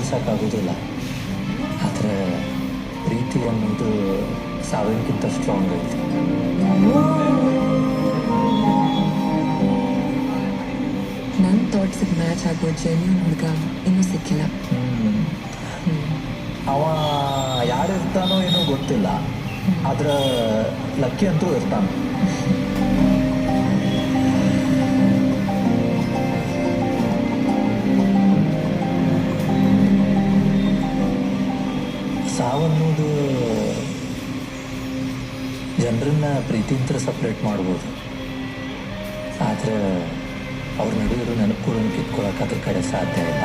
ನಿಲ್ಲಿಸೋಕ್ಕಾಗೋದಿಲ್ಲ. ಆದರೆ ಪ್ರೀತಿ ಅನ್ನೋದು ಸಾವಿನಕ್ಕಿಂತ ಸ್ಟ್ರಾಂಗ್ ಐತಿ. ನನ್ನ ಥಾಟ್ಸಿಗೆ ಮ್ಯಾಚ್ ಆಗೋ ಜೆನ್ಯೂನ್ ಹುಡುಗ ಇನ್ನೂ ಸಿಕ್ಕಿಲ್ಲ. ಅವ ಯಾರಿರ್ತಾನೋ ಏನೋ ಗೊತ್ತಿಲ್ಲ, ಆದ್ರೆ ಲಕ್ಕಿ ಅಂತೂ ಇರ್ತಾನೆ. ಸಾವನ್ನೋದು ಜನರನ್ನ ಪ್ರೀತಿಯಿಂದ ಸಪ್ರೇಟ್ ಮಾಡ್ಬೋದು, ಆದ್ರೆ ಅವ್ರ ನಡುವೆ ಇರೋ ನೆನಪುಗಳನ್ನು ಕಿತ್ಕೊಳ್ಳೋಕೆ ಅದ್ರ ಕಡೆ ಸಾಧ್ಯ ಇಲ್ಲ.